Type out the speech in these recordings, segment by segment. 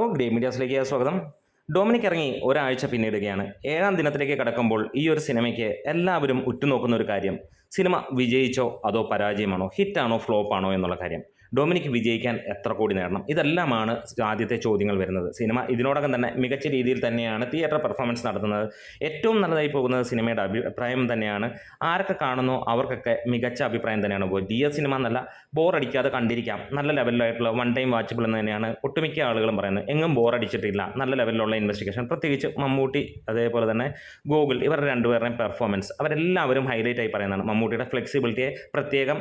Green മീഡിയാസിലേക്ക് സ്വാഗതം. Dominic ഇറങ്ങി ഒരാഴ്ച പിന്നിടുകയാണ്. 7ാം ദിനത്തിലേക്ക് കടക്കുമ്പോൾ ഈ ഒരു സിനിമയ്ക്ക് എല്ലാവരും ഉറ്റുനോക്കുന്ന ഒരു കാര്യം, സിനിമ വിജയിച്ചോ അതോ പരാജയമാണോ, ഹിറ്റാണോ ഫ്ലോപ്പാണോ എന്നുള്ള കാര്യം. ഡൊമിനിക് വിജയിക്കാൻ എത്ര കോടി നേടണം, ഇതെല്ലാമാണ് ആദ്യത്തെ ചോദ്യങ്ങൾ വരുന്നത്. സിനിമ ഇതിനോടകം തന്നെ മികച്ച രീതിയിൽ തന്നെയാണ് തിയേറ്റർ പെർഫോമൻസ് നടത്തുന്നത്. ഏറ്റവും നല്ലതായി പോകുന്നത് സിനിമയുടെ അഭിപ്രായം തന്നെയാണ്. ആരൊക്കെ കാണുന്നോ അവർക്കൊക്കെ മികച്ച അഭിപ്രായം തന്നെയാണ്. വലിയ സിനിമ എന്നല്ല, ബോറടിക്കാതെ കണ്ടിരിക്കാം, നല്ല ലെവലിലായിട്ടുള്ള വൺ ടൈം വാച്ചബിൾ എന്ന് തന്നെയാണ് ഒട്ടുമിക്ക ആളുകളും പറയുന്നത്. എങ്ങും ബോറടിച്ചിട്ടില്ല, നല്ല ലെവലിലുള്ള ഇൻവെസ്റ്റിഗേഷൻ, പ്രത്യേകിച്ച് മമ്മൂട്ടി അതേപോലെ തന്നെ ഗോകുൽ, ഇവരുടെ രണ്ടുപേരുടെയും പെർഫോമൻസ് അവരെല്ലാവരും ഹൈലൈറ്റ് ആയി പറയുന്നതാണ്. മമ്മൂട്ടിയുടെ ഫ്ലെക്സിബിലിറ്റിയെ പ്രത്യേകം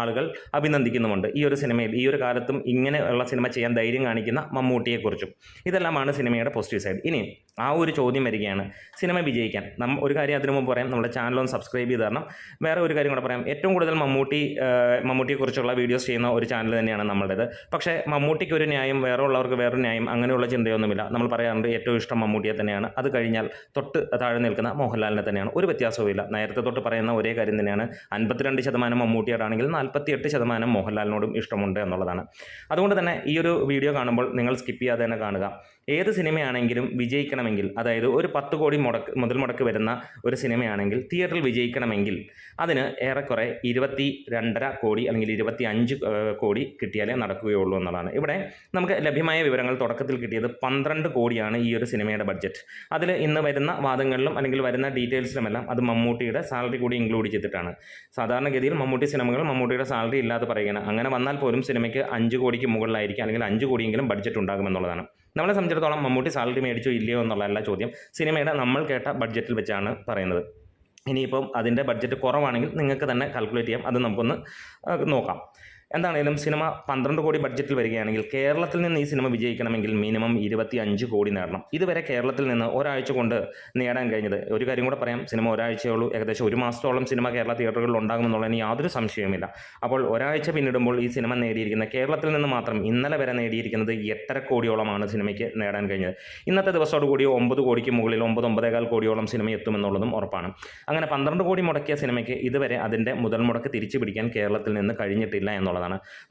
ആളുകൾ അഭിനന്ദിക്കുന്നുമുണ്ട്. ഈ ഒരു സിനിമയിൽ ഈ ഒരു കാലത്തും ഇങ്ങനെയുള്ള സിനിമ ചെയ്യാൻ ധൈര്യം കാണിക്കുന്ന മമ്മൂട്ടിയെക്കുറിച്ചും. ഇതെല്ലാമാണ് സിനിമയുടെ പോസിറ്റീവ് സൈഡ്. ഇനി ആ ഒരു ചോദ്യം വരികയാണ്, സിനിമ വിജയിക്കാൻ ഒരു കാര്യം അതിനു മുമ്പ് പറയാം, നമ്മുടെ ചാനലൊന്ന് സബ്സ്ക്രൈബ് ചെയ്ത് തരണം. വേറെ ഒരു കാര്യം കൂടെ പറയാം, ഏറ്റവും കൂടുതൽ മമ്മൂട്ടിയെക്കുറിച്ചുള്ള വീഡിയോസ് ചെയ്യുന്ന ഒരു ചാനൽ തന്നെയാണ് നമ്മുടേത്. പക്ഷേ മമ്മൂട്ടിക്ക് ഒരു ന്യായം, വേറെ ഉള്ളവർക്ക് വേറൊരു ന്യായം, അങ്ങനെയുള്ള ചിന്തയൊന്നുമില്ല. നമ്മൾ പറയാറുണ്ട് ഏറ്റവും ഇഷ്ടം മമ്മൂട്ടിയെ തന്നെയാണ്. അത് കഴിഞ്ഞാൽ തൊട്ട് താഴെ നിൽക്കുന്ന മോഹൻലാലിനെ തന്നെയാണ്. ഒരു വ്യത്യാസവുമില്ല. നേരത്തെ തൊട്ട് പറയുന്ന ഒരേ കാര്യം തന്നെയാണ്. 52% മമ്മൂട്ടിയോടാണെങ്കിൽ 48% മോഹൻലാലിനോടും ഇഷ്ടമുണ്ട് എന്നുള്ളതാണ്. അതുകൊണ്ട് തന്നെ ഈ ഒരു വീഡിയോ കാണുമ്പോൾ നിങ്ങൾ സ്കിപ്പ് ചെയ്യാതെ തന്നെ കാണുക. ഏത് സിനിമയാണെങ്കിലും വിജയിക്കണമെങ്കിൽ, അതായത് ഒരു 10 കോടി മുതൽ മുടക്ക് വരുന്ന ഒരു സിനിമയാണെങ്കിൽ തിയേറ്ററിൽ വിജയിക്കണമെങ്കിൽ അതിന് ഏറെക്കുറെ 22.5 കോടി അല്ലെങ്കിൽ 25 കോടി കിട്ടിയാലേ നടക്കുകയുള്ളൂ എന്നുള്ളതാണ്. ഇവിടെ നമുക്ക് ലഭ്യമായ വിവരങ്ങൾ തുടക്കത്തിൽ കിട്ടിയത് 12 കോടിയാണ് ഈ ഒരു സിനിമയുടെ ബഡ്ജറ്റ്. അതിൽ ഇന്ന് വരുന്ന വാദങ്ങളിലും അല്ലെങ്കിൽ വരുന്ന ഡീറ്റെയിൽസിലുമെല്ലാം അത് മമ്മൂട്ടിയുടെ സാലറി കൂടി ഇൻക്ലൂഡ് ചെയ്തിട്ടാണ്. സാധാരണഗതിയിൽ മമ്മൂട്ടി സിനിമകൾ മമ്മൂട്ടിയുടെ സാലറി ഇല്ലാതെ പറയുകയാണ്. അങ്ങനെ വന്നാൽ പോലും സിനിമയ്ക്ക് 5 കോടിക്ക് മുകളിലായിരിക്കും, അല്ലെങ്കിൽ 5 കോടിയെങ്കിലും ബഡ്ജറ്റ് ഉണ്ടാകുമെന്നുള്ളതാണ്. നമ്മളെ സംബന്ധിച്ചിടത്തോളം മമ്മൂട്ടി സാലറി മേടിച്ചോ ഇല്ലയോ എന്നുള്ളതല്ല ചോദ്യം, സിനിമയുടെ നമ്മൾ കേട്ട ബഡ്ജറ്റിൽ വെച്ചാണ് പറയുന്നത്. ഇനിയിപ്പം അതിൻ്റെ ബഡ്ജറ്റ് കുറവാണെങ്കിൽ നിങ്ങൾക്ക് തന്നെ കാൽക്കുലേറ്റ് ചെയ്യാം, അത് നമുക്കൊന്ന് നോക്കാം. എന്താണെങ്കിലും സിനിമ 12 കോടി ബഡ്ജറ്റിൽ വരികയാണെങ്കിൽ കേരളത്തിൽ നിന്ന് ഈ സിനിമ വിജയിക്കണമെങ്കിൽ മിനിമം 25 കോടി നേടണം. ഇതുവരെ കേരളത്തിൽ നിന്ന് ഒരാഴ്ച കൊണ്ട് നേടാൻ കഴിഞ്ഞത്, ഒരു കാര്യം കൂടെ പറയാം, സിനിമ ഒരാഴ്ചയുള്ളൂ, ഏകദേശം 1 മാസത്തോളം സിനിമ കേരള തിയേറ്ററുകളിൽ ഉണ്ടാകുമെന്നുള്ളതിന് യാതൊരു സംശയവുമില്ല. അപ്പോൾ ഒരാഴ്ച പിന്നിടുമ്പോൾ ഈ സിനിമ നേടിയിരിക്കുന്ന കേരളത്തിൽ നിന്ന് മാത്രം ഇന്നലെ വരെ നേടിയിരിക്കുന്നത് 8.5 കോടിയോളമാണ് സിനിമയ്ക്ക് നേടാൻ കഴിഞ്ഞത്. ഇന്നത്തെ ദിവസത്തോടു കൂടി 9 കോടിക്ക് മുകളിൽ 9-9.25 കോടിയോളം സിനിമ എത്തുമെന്നുള്ളതും ഉറപ്പാണ്. അങ്ങനെ 12 കോടി മുടക്കിയ സിനിമയ്ക്ക് ഇതുവരെ അതിൻ്റെ മുതൽ മുടക്ക് തിരിച്ചു പിടിക്കാൻ കേരളത്തിൽ നിന്ന് കഴിഞ്ഞിട്ടില്ല എന്നുള്ളതാണ്.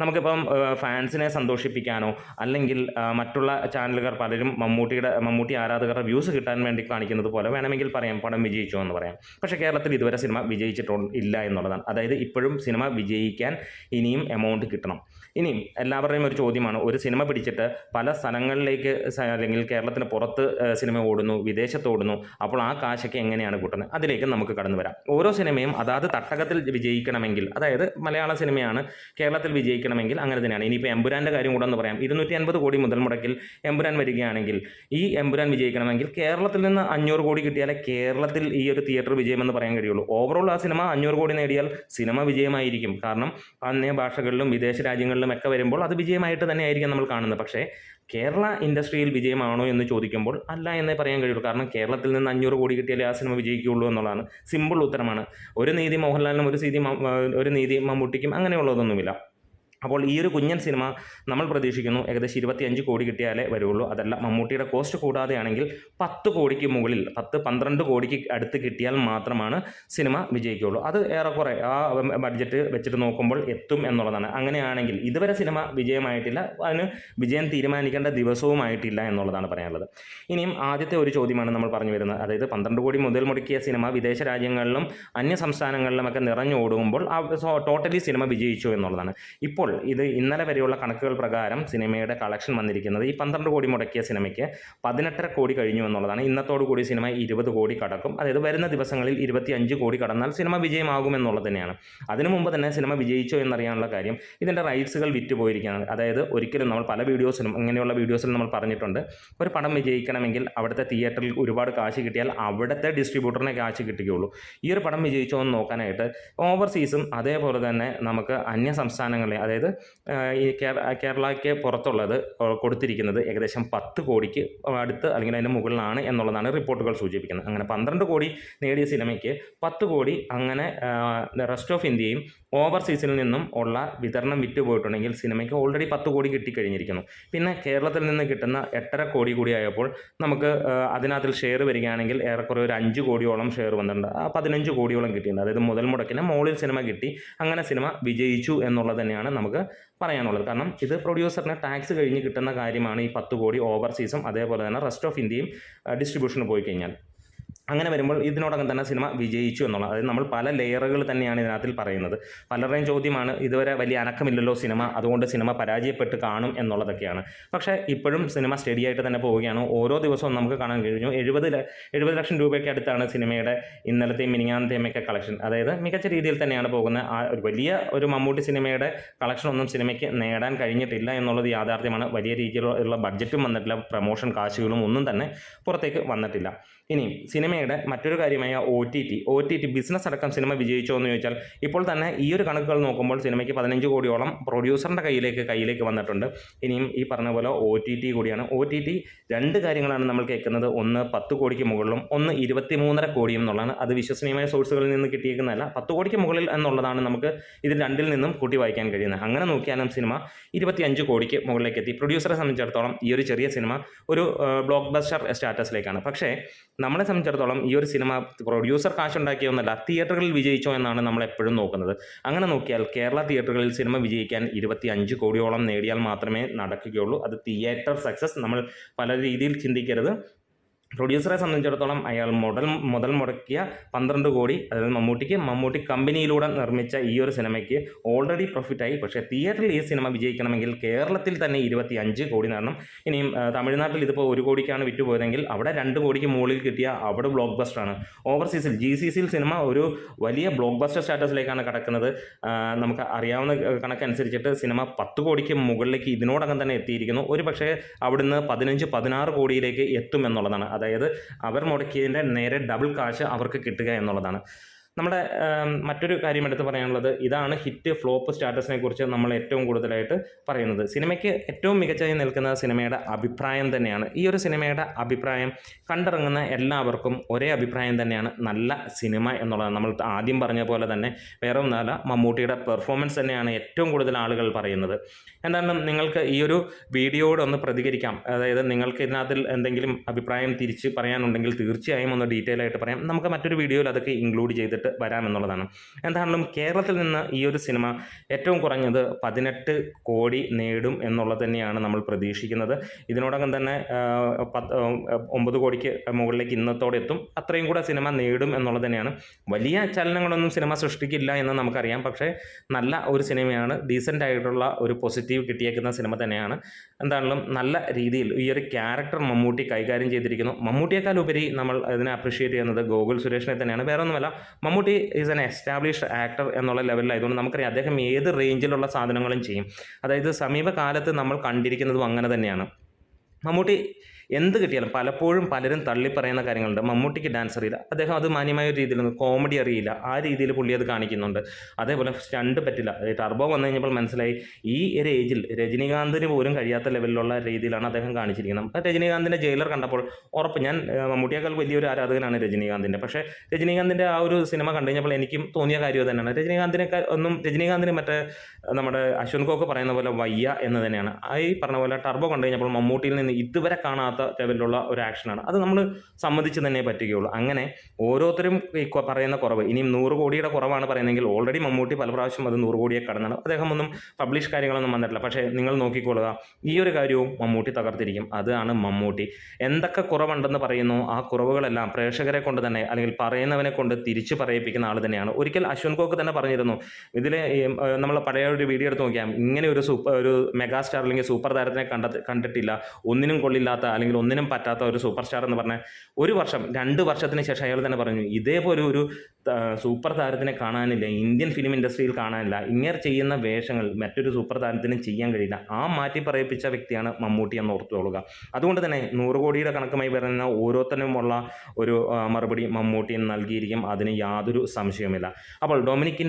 നമുക്കിപ്പം ഫാൻസിനെ സന്തോഷിപ്പിക്കാനോ അല്ലെങ്കിൽ മറ്റുള്ള ചാനലുകാർ പലരും മമ്മൂട്ടി ആരാധകരുടെ വ്യൂസ് കിട്ടാൻ വേണ്ടി കാണിക്കുന്നത് പോലെ വേണമെങ്കിൽ പറയാം പടം വിജയിച്ചു എന്ന് പറയാം. പക്ഷേ കേരളത്തിൽ ഇതുവരെ സിനിമ വിജയിച്ചിട്ടില്ല എന്നുള്ളതാണ്. അതായത് ഇപ്പോഴും സിനിമ വിജയിക്കാൻ ഇനിയും എമൗണ്ട് കിട്ടണം. ഇനിയും എല്ലാവരുടെയും ഒരു ചോദ്യമാണ്, ഒരു സിനിമ പിടിച്ചിട്ട് പല സ്ഥലങ്ങളിലേക്ക് അല്ലെങ്കിൽ കേരളത്തിന് പുറത്ത് സിനിമ ഓടുന്നു, വിദേശത്ത് ഓടുന്നു, അപ്പോൾ ആ കാശൊക്കെ എങ്ങനെയാണ് കൂട്ടുന്നത്? അതിലേക്ക് നമുക്ക് കടന്നു വരാം. ഓരോ സിനിമയും അതാത് തട്ടകത്തിൽ വിജയിക്കണമെങ്കിൽ, അതായത് മലയാള സിനിമയാണ് കേരളത്തിൽ വിജയിക്കണമെങ്കിൽ അങ്ങനെ തന്നെയാണ്. ഇനിയിപ്പോൾ എമ്പുരാൻ്റെ കാര്യം കൂടെ ഒന്ന് പറയാം. 250 കോടി മുതൽ മുടക്കിൽ എമ്പുരാൻ വരികയാണെങ്കിൽ ഈ എമ്പുരാൻ വിജയിക്കണമെങ്കിൽ കേരളത്തിൽ നിന്ന് 500 കോടി കിട്ടിയാലേ കേരളത്തിൽ ഈ ഒരു തിയേറ്റർ വിജയമെന്ന് പറയാൻ കഴിയുള്ളൂ. ഓവറോൾ ആ സിനിമ 500 കോടി നേടിയാൽ സിനിമ വിജയമായിരിക്കും. കാരണം അന്യ ഭാഷകളിലും വിദേശ രാജ്യങ്ങളിലും ഒക്കെ വരുമ്പോൾ അത് വിജയമായിട്ട് തന്നെയായിരിക്കും നമ്മൾ കാണുന്നത്. പക്ഷേ കേരള ഇൻഡസ്ട്രിയിൽ വിജയമാണോ എന്ന് ചോദിക്കുമ്പോൾ അല്ല എന്നേ പറയാൻ കഴിയുള്ളൂ. കാരണം കേരളത്തിൽ നിന്ന് 500 കോടി കിട്ടിയാലേ ആ സിനിമ വിജയിക്കുകയുള്ളൂ എന്നുള്ളതാണ് സിമ്പിൾ ഉത്തരമാണ്. ഒരു നീതി മോഹൻലാലിനും ഒരു നീതി മമ്മൂട്ടിക്കും അങ്ങനെയുള്ളതൊന്നുമില്ല. അപ്പോൾ ഈ ഒരു കുഞ്ഞൻ സിനിമ നമ്മൾ പ്രതീക്ഷിക്കുന്നു ഏകദേശം 25 കോടി കിട്ടിയാലേ വരുള്ളൂ. അതല്ല മമ്മൂട്ടിയുടെ കോസ്റ്റ് കൂടാതെയാണെങ്കിൽ 10 കോടിക്ക് മുകളിൽ 10-12 കോടിക്ക് അടുത്ത് കിട്ടിയാൽ മാത്രമാണ് സിനിമ വിജയിക്കുകയുള്ളൂ. അത് ഏറെക്കുറെ ആ ബഡ്ജറ്റ് വെച്ചിട്ട് നോക്കുമ്പോൾ എത്തും എന്നുള്ളതാണ്. അങ്ങനെയാണെങ്കിൽ ഇതുവരെ സിനിമ വിജയമായിട്ടില്ല, അതിന് വിജയം തീരുമാനിക്കേണ്ട ദിവസവുമായിട്ടില്ല എന്നുള്ളതാണ് പറയാനുള്ളത്. ഇനിയും ആദ്യത്തെ ഒരു ചോദ്യമാണ് നമ്മൾ പറഞ്ഞു വരുന്നത്, അതായത് 12 കോടി മുതൽ മുടക്കിയ സിനിമ വിദേശ രാജ്യങ്ങളിലും അന്യ സംസ്ഥാനങ്ങളിലുമൊക്കെ നിറഞ്ഞോടുമ്പോൾ ടോട്ടലി സിനിമ വിജയിച്ചു എന്നുള്ളതാണ്. ഇപ്പോൾ ഇത് ഇന്നലെ വരെയുള്ള കണക്കുകൾ പ്രകാരം സിനിമയുടെ കളക്ഷൻ വന്നിരിക്കുന്നത് ഈ 12 കോടി മുടക്കിയ സിനിമയ്ക്ക് 18.5 കോടി കഴിഞ്ഞു എന്നുള്ളതാണ്. ഇന്നത്തോടു കൂടി സിനിമ 20 കോടി കടക്കും. അതായത് വരുന്ന ദിവസങ്ങളിൽ 25 കോടി കടന്നാൽ സിനിമ വിജയമാകുമെന്നുള്ളത് തന്നെയാണ്. അതിനു മുമ്പ് തന്നെ സിനിമ വിജയിച്ചോ എന്നറിയാനുള്ള കാര്യം, ഇതിൻ്റെ റൈറ്റ്സുകൾ വിറ്റുപോയിരിക്കുകയാണ്. അതായത് ഒരിക്കലും നമ്മൾ പല വീഡിയോസിലും ഇങ്ങനെയുള്ള വീഡിയോസിലും നമ്മൾ പറഞ്ഞിട്ടുണ്ട്, ഒരു പടം വിജയിക്കണമെങ്കിൽ അവിടുത്തെ തിയേറ്ററിൽ ഒരുപാട് കാശ് കിട്ടിയാൽ അവിടുത്തെ ഡിസ്ട്രിബ്യൂട്ടറിനെ കാശ് കിട്ടുകയുള്ളൂ. ഈ ഒരു പടം വിജയിച്ചോ എന്ന് നോക്കാനായിട്ട് ഓവർസീസും അതേപോലെ തന്നെ നമുക്ക് അന്യ സംസ്ഥാനങ്ങളെ, അതായത് ഈ കേരളയ്ക്ക് പുറത്തുള്ളത് കൊടുത്തിരിക്കുന്നത് ഏകദേശം 10 കോടിക്ക് അടുത്ത് അല്ലെങ്കിൽ അതിന് മുകളിലാണ് എന്നുള്ളതാണ് റിപ്പോർട്ടുകൾ സൂചിപ്പിക്കുന്നത്. അങ്ങനെ 12 കോടി നേടിയ സിനിമയ്ക്ക് 10 കോടി അങ്ങനെ റെസ്റ്റ് ഓഫ് ഇന്ത്യയും ഓവർസീസിൽ നിന്നും ഉള്ള വിതരണം വിറ്റുപോയിട്ടുണ്ടെങ്കിൽ സിനിമയ്ക്ക് ഓൾറെഡി 10 കോടി കിട്ടിക്കഴിഞ്ഞിരിക്കുന്നു. പിന്നെ കേരളത്തിൽ നിന്ന് കിട്ടുന്ന 8.5 കോടി കൂടി ആയപ്പോൾ നമുക്ക് അതിനകത്തിൽ ഷെയർ വരികയാണെങ്കിൽ ഏറെക്കുറെ ഒരു 5 കോടിയോളം ഷെയർ വന്നിട്ടുണ്ട്. 15 കോടിയോളം കിട്ടിയിട്ടുണ്ട്. അതായത് മുതൽ മുടക്കിന് മുകളിൽ സിനിമ കിട്ടി, അങ്ങനെ സിനിമ വിജയിച്ചു എന്നുള്ളത് തന്നെയാണ് നമുക്ക് പറയാനുള്ളത്. കാരണം ഇത് പ്രൊഡ്യൂസറിന് ടാക്സ് കഴിഞ്ഞ് കിട്ടുന്ന കാര്യമാണ് ഈ 10 കോടി ഓവർസീസും അതേപോലെ തന്നെ റെസ്റ്റ് ഓഫ് ഇന്ത്യയും ഡിസ്ട്രിബ്യൂഷന് പോയി കഴിഞ്ഞാൽ. അങ്ങനെ വരുമ്പോൾ ഇതിനോടകം തന്നെ സിനിമ വിജയിച്ചു എന്നുള്ളത്, അതായത് നമ്മൾ പല ലെയറുകൾ തന്നെയാണ് ഇതിനകത്തിൽ പറയുന്നത്. പലരുടെയും ചോദ്യമാണ് ഇതുവരെ വലിയ അനക്കമില്ലല്ലോ സിനിമ, അതുകൊണ്ട് സിനിമ പരാജയപ്പെട്ട് കാണും എന്നുള്ളതൊക്കെയാണ്. പക്ഷേ ഇപ്പോഴും സിനിമ സ്റ്റഡി ആയിട്ട് തന്നെ പോവുകയാണ്. ഓരോ ദിവസവും നമുക്ക് കാണാൻ കഴിഞ്ഞു 70 ലക്ഷം രൂപയ്ക്ക് അടുത്താണ് സിനിമയുടെ ഇന്നലത്തെയും മിനിഞ്ഞാന്നത്തെയുമൊക്കെ കളക്ഷൻ. അതായത് മികച്ച രീതിയിൽ തന്നെയാണ് പോകുന്നത്. ആ ഒരു വലിയ ഒരു മമ്മൂട്ടി സിനിമയുടെ കളക്ഷൻ ഒന്നും സിനിമയ്ക്ക് നേടാൻ കഴിഞ്ഞിട്ടില്ല എന്നുള്ളത് യാഥാർത്ഥ്യമാണ്. വലിയ രീതിയിലുള്ള ബഡ്ജറ്റും വന്നിട്ടില്ല, പ്രമോഷൻ കാശുകളും ഒന്നും തന്നെ പുറത്തേക്ക് വന്നിട്ടില്ല. ഇനി സിനിമയുടെ മറ്റൊരു കാര്യമായ OTT ബിസിനസ് അടക്കം സിനിമ വിജയിച്ചോ എന്ന് ചോദിച്ചാൽ ഇപ്പോൾ തന്നെ ഈ ഒരു കണക്കുകൾ നോക്കുമ്പോൾ സിനിമയ്ക്ക് 15 കോടിയോളം പ്രൊഡ്യൂസറിൻ്റെ കയ്യിലേക്ക് വന്നിട്ടുണ്ട്. ഇനിയും ഈ പറഞ്ഞ പോലെ OTT കൂടിയാണ്. OTT 2 കാര്യങ്ങളാണ് നമ്മൾ കേൾക്കുന്നത്. ഒന്ന് 10 കോടിക്ക് മുകളിലും ഒന്ന് 23.5 കോടിയും എന്നുള്ളതാണ്. അത് വിശ്വസനീയമായ സോഴ്സുകളിൽ നിന്ന് കിട്ടിയേക്കുന്നതല്ല. 10 കോടിക്ക് മുകളിൽ എന്നുള്ളതാണ് നമുക്ക് ഇതിൽ രണ്ടിൽ നിന്നും കൂട്ടി വായിക്കാൻ കഴിയുന്നത്. അങ്ങനെ നോക്കിയാലും സിനിമ 25 കോടിക്ക് മുകളിലേക്ക് എത്തി. പ്രൊഡ്യൂസറെ സംബന്ധിച്ചിടത്തോളം ഈ ഒരു ചെറിയ സിനിമ ഒരു ബ്ലോക്ക് ബസ്റ്റർ സ്റ്റാറ്റസിലേക്കാണ്. പക്ഷേ നമ്മളെ സംബന്ധിച്ചിടത്തോളം ഈ ഒരു സിനിമ പ്രൊഡ്യൂസർ കാശുണ്ടാക്കിയൊന്നല്ല, തിയേറ്ററുകളിൽ വിജയിച്ചോ എന്നാണ് നമ്മൾ എപ്പോഴും നോക്കുന്നത്. അങ്ങനെ നോക്കിയാൽ കേരള തിയേറ്ററുകളിൽ സിനിമ വിജയിക്കാൻ 25 കോടിയോളം നേടിയാൽ മാത്രമേ നടക്കുകയുള്ളൂ. അത് തിയേറ്റർ സക്സസ്. നമ്മൾ പല രീതിയിൽ ചിന്തിക്കരുത്. പ്രൊഡ്യൂസറെ സംബന്ധിച്ചിടത്തോളം അയാൾ മുതൽ മുടക്കിയ 12 കോടി, അതായത് മമ്മൂട്ടി കമ്പനിയിലൂടെ നിർമ്മിച്ച ഈ ഒരു സിനിമയ്ക്ക് ഓൾറെഡി പ്രോഫിറ്റായി. പക്ഷേ തിയേറ്ററിൽ ഈ സിനിമ വിജയിക്കണമെങ്കിൽ കേരളത്തിൽ തന്നെ 25 കോടി നേടണം. ഇനിയും തമിഴ്നാട്ടിൽ ഇതിപ്പോൾ 1 കോടിക്കാണ് വിറ്റുപോയതെങ്കിൽ അവിടെ 2 കോടിക്ക് മുകളിൽ കിട്ടിയ അവിടെ ബ്ലോക്ക് ബസ്റ്ററാണ്. ഓവർസീസിൽ GCCയിൽ സിനിമ ഒരു വലിയ ബ്ലോക്ക് ബസ്റ്റർ സ്റ്റാറ്റസിലേക്കാണ് കടക്കുന്നത്. നമുക്ക് അറിയാവുന്ന കണക്കനുസരിച്ചിട്ട് സിനിമ 10 കോടിക്ക് മുകളിലേക്ക് ഇതിനോടകം തന്നെ എത്തിയിരിക്കുന്നു. ഒരു പക്ഷേ അവിടുന്ന് 15-16 കോടിയിലേക്ക് എത്തുമെന്നുള്ളതാണ്. അതായത് അവർ മുടക്കിയതിൻ്റെ നേരെ ഡബിൾ കാശ് അവർക്ക് കിട്ടുക എന്നുള്ളതാണ്. നമ്മുടെ മറ്റൊരു കാര്യം എടുത്ത് പറയാനുള്ളത് ഇതാണ് ഹിറ്റ് ഫ്ലോപ്പ് സ്റ്റാറ്റസിനെ കുറിച്ച് നമ്മൾ ഏറ്റവും കൂടുതലായിട്ട് പറയുന്നത്. സിനിമയ്ക്ക് ഏറ്റവും മികച്ചതായി നിൽക്കുന്ന സിനിമയുടെ അഭിപ്രായം തന്നെയാണ്. ഈ ഒരു സിനിമയുടെ അഭിപ്രായം കണ്ടിറങ്ങുന്ന എല്ലാവർക്കും ഒരേ അഭിപ്രായം തന്നെയാണ്, നല്ല സിനിമ എന്നുള്ളത്. നമ്മൾ ആദ്യം പറഞ്ഞ പോലെ തന്നെ വേറെ ഒന്നല്ല, മമ്മൂട്ടിയുടെ പെർഫോമൻസ് തന്നെയാണ് ഏറ്റവും കൂടുതൽ ആളുകൾ പറയുന്നത്. എന്തായാലും നിങ്ങൾക്ക് ഈ ഒരു വീഡിയോയോട് ഒന്ന് പ്രതികരിക്കാം. അതായത് നിങ്ങൾക്ക് ഇതിനകത്തിൽ എന്തെങ്കിലും അഭിപ്രായം തിരിച്ച് പറയാനുണ്ടെങ്കിൽ തീർച്ചയായും ഒന്ന് ഡീറ്റെയിൽ ആയിട്ട് പറയാം. നമുക്ക് മറ്റൊരു വീഡിയോയിൽ അതൊക്കെ ഇൻക്ലൂഡ് ചെയ്തിട്ട് വരാമെന്നുള്ളതാണ്. എന്തായാലും കേരളത്തിൽ നിന്ന് ഈ ഒരു സിനിമ ഏറ്റവും കുറഞ്ഞത് 18 കോടി നേടും എന്നുള്ളത് തന്നെയാണ് നമ്മൾ പ്രതീക്ഷിക്കുന്നത്. ഇതിനോടകം തന്നെ 9 കോടിക്ക് മുകളിലേക്ക് ഇന്നത്തോടെ എത്തും. അത്രയും കൂടെ സിനിമ നേടും എന്നുള്ളത് തന്നെയാണ്. വലിയ ചലനങ്ങളൊന്നും സിനിമ സൃഷ്ടിക്കില്ല എന്ന് നമുക്കറിയാം. പക്ഷേ നല്ല ഒരു സിനിമയാണ്, ഡീസൻ്റ് ആയിട്ടുള്ള ഒരു പോസിറ്റീവ് കിട്ടിയേക്കുന്ന സിനിമ തന്നെയാണ്. എന്താണെങ്കിലും നല്ല രീതിയിൽ ഈ ഒരു ക്യാരക്ടർ മമ്മൂട്ടി കൈകാര്യം ചെയ്തിരിക്കുന്നു. മമ്മൂട്ടിയേക്കാൾ ഉപരി നമ്മൾ ഇതിനെ അപ്രിഷ്യേറ്റ് ചെയ്യുന്നത് ഗോകുൽ സുരേഷിനെ തന്നെയാണ്. വേറെ ഒന്നുമല്ല, Mammootty is N established actor എന്നുള്ള ലെവലിലായതുകൊണ്ട് നമുക്കറിയാം അദ്ദേഹം ഏത് റേഞ്ചിലുള്ള സാധനങ്ങളും ചെയ്യും. അതായത് സമീപകാലത്ത് നമ്മൾ കണ്ടിരിക്കുന്നതും അങ്ങനെ തന്നെയാണ്. മമ്മൂട്ടി എന്ത് കിട്ടിയാലും പലപ്പോഴും പലരും തള്ളിപ്പറയുന്ന കാര്യങ്ങളുണ്ട്. മമ്മൂട്ടിക്ക് ഡാൻസ് അറിയില്ല, അദ്ദേഹം അത് മാന്യമായ ഒരു രീതിയിൽ കോമഡി അറിയില്ല, ആ രീതിയിൽ പുള്ളി അത് കാണിക്കുന്നുണ്ട്. അതേപോലെ സ്റ്റണ്ട് പറ്റില്ല. ടർബോ വന്നു കഴിഞ്ഞപ്പോൾ മനസ്സിലായി ഈ ഒരു ഏജിൽ രജനീകാന്തിന് പോലും കഴിയാത്ത ലെവലിലുള്ള രീതിയിലാണ് അദ്ദേഹം കാണിച്ചിരിക്കുന്നത്. അപ്പോൾ രജനീകാന്തിൻ്റെ ജയിലർ കണ്ടപ്പോൾ ഉറപ്പ്, ഞാൻ മമ്മൂട്ടിയേക്കാൾ വലിയൊരു ആരാധകനാണ് രജനീകാന്തിൻ്റെ. പക്ഷേ രജനീകാന്തിൻ്റെ ആ ഒരു സിനിമ കണ്ടു കഴിഞ്ഞപ്പോൾ എനിക്കും തോന്നിയ കാര്യം തന്നെയാണ്. രജനീകാന്തിന് മറ്റേ നമ്മുടെ അശ്വന്ത് കോക്ക് പറയുന്ന പോലെ വയ്യ എന്ന് തന്നെയാണ്. ഈ പറഞ്ഞ പോലെ ടർബോ കണ്ടു കഴിഞ്ഞപ്പോൾ മമ്മൂട്ടിയിൽ നിന്ന് ഇതുവരെ കാണാത്ത ലെവലിലുള്ള ഒരു ആക്ഷനാണ്. അത് നമ്മൾ സമ്മതിച്ച് തന്നെ പറ്റുകയുള്ളൂ. അങ്ങനെ ഓരോരുത്തരും ഈ പറയുന്ന കുറവ്, ഇനിയും 100 കോടിയുടെ കുറവാണ് പറയുന്നതെങ്കിൽ ഓൾറെഡി മമ്മൂട്ടി പല പ്രാവശ്യം അത് 100 കോടിയെ കടന്നാണ്. അദ്ദേഹം ഒന്നും പബ്ലിഷ് കാര്യങ്ങളൊന്നും വന്നിട്ടില്ല. പക്ഷേ നിങ്ങൾ നോക്കിക്കൊള്ളുക, ഈ ഒരു കാര്യവും മമ്മൂട്ടി തകർത്തിരിക്കും. അതാണ് മമ്മൂട്ടി. എന്തൊക്കെ കുറവുണ്ടെന്ന് പറയുന്നു ആ കുറവുകളെല്ലാം പ്രേക്ഷകരെ കൊണ്ട് തന്നെ, അല്ലെങ്കിൽ പറയുന്നവനെ കൊണ്ട് തിരിച്ചു പറയിപ്പിക്കുന്ന ആൾ തന്നെയാണ്. ഒരിക്കൽ അശ്വന്ത് കോക്ക് തന്നെ പറഞ്ഞിരുന്നു, ഇതിൽ നമ്മൾ പഴയ ഒരു വീഡിയോ എടുത്ത് നോക്കിയാൽ ഇങ്ങനെ ഒരു മെഗാസ്റ്റാർ അല്ലെങ്കിൽ സൂപ്പർ താരത്തിനെ കണ്ടിട്ടില്ല, ഒന്നിനും കൊള്ളില്ലാത്ത അല്ലെങ്കിൽ ഒന്നിനും പറ്റാത്ത ഒരു സൂപ്പർ സ്റ്റാർ എന്ന് പറഞ്ഞാൽ 1 വർഷം 2 വർഷത്തിന് ശേഷം അയാൾ തന്നെ പറഞ്ഞു, ഇതേപോലെ ഒരു സൂപ്പർ താരത്തിനെ കാണാനില്ല, ഇന്ത്യൻ ഫിലിം ഇൻഡസ്ട്രിയിൽ കാണാനില്ല, ഇങ്ങനെ ചെയ്യുന്ന വേഷങ്ങൾ മറ്റൊരു സൂപ്പർ താരത്തിനും ചെയ്യാൻ കഴിയില്ല. ആ മാറ്റി പറയിപ്പിച്ച വ്യക്തിയാണ് മമ്മൂട്ടി എന്ന് ഓർത്തുകൊള്ളുക. അതുകൊണ്ട് തന്നെ 100 കോടിയുടെ കണക്കുമായി പറയുന്ന ഓരോരുത്തരുമുള്ള ഒരു മറുപടി മമ്മൂട്ടി നൽകിയിരിക്കും, അതിന് യാതൊരു സംശയവുമില്ല. അപ്പോൾ ഡൊമിനിക്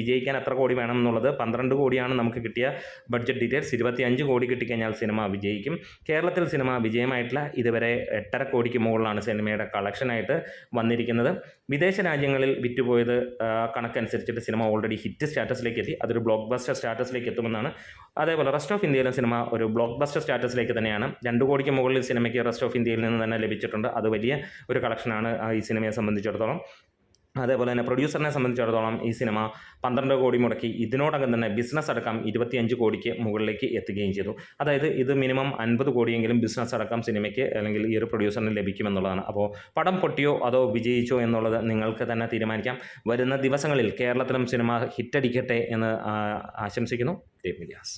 വിജയിക്കാൻ എത്ര കോടി വേണം എന്നുള്ളത് 12 കോടിയാണ് നമുക്ക് കിട്ടിയ ബഡ്ജറ്റ് ഡീറ്റെയിൽസ്. 25 കോടി കിട്ടിക്കഴിഞ്ഞാൽ സിനിമ വിജയിക്കും. കേരളത്തിൽ സിനിമ വിജയമായിട്ടില്ല. ഇതുവരെ 8.5 കോടിക്ക് മുകളിലാണ് സിനിമയുടെ കളക്ഷനായിട്ട് വന്നിരിക്കുന്നത്. വിദേശ രാജ്യങ്ങളിൽ വിറ്റുപോയത് കണക്കനുസരിച്ചിട്ട് സിനിമ ഓൾറെഡി ഹിറ്റ് സ്റ്റാറ്റസിലേക്ക് എത്തി. അതൊരു ബ്ലോക്ക് ബസ്റ്റർ സ്റ്റാറ്റസിലേക്ക് എത്തുമെന്നാണ്. അതേപോലെ റെസ്റ്റ് ഓഫ് ഇന്ത്യയിലും സിനിമ ഒരു ബ്ലോക്ക് ബസ്റ്റർ സ്റ്റാറ്റസിലേക്ക് തന്നെയാണ്. 2 കോടിക്ക് മുകളിൽ സിനിമയ്ക്ക് റെസ്റ്റ് ഓഫ് ഇന്ത്യയിൽ നിന്ന് തന്നെ ലഭിച്ചിട്ടുണ്ട്. അത് വലിയ ഒരു കളക്ഷനാണ് ഈ സിനിമയെ സംബന്ധിച്ചിടത്തോളം. അതേപോലെ തന്നെ പ്രൊഡ്യൂസറിനെ സംബന്ധിച്ചിടത്തോളം ഈ സിനിമ 12 കോടി മുടക്കി ഇതിനോടകം തന്നെ ബിസിനസ് അടക്കം 25 കോടിക്ക് മുകളിലേക്ക് എത്തുകയും ചെയ്തു. അതായത് ഇത് മിനിമം 50 കോടിയെങ്കിലും ബിസിനസ് അടക്കം സിനിമയ്ക്ക് അല്ലെങ്കിൽ ഈ ഒരു പ്രൊഡ്യൂസറിന് ലഭിക്കുമെന്നുള്ളതാണ്. അപ്പോൾ പടം പൊട്ടിയോ അതോ വിജയിച്ചോ എന്നുള്ളത് നിങ്ങൾക്ക് തന്നെ തീരുമാനിക്കാം. വരുന്ന ദിവസങ്ങളിൽ കേരളത്തിലും സിനിമ ഹിറ്റടിക്കട്ടെ എന്ന് ആശംസിക്കുന്നു. ദീപ് മീഡിയാസ്.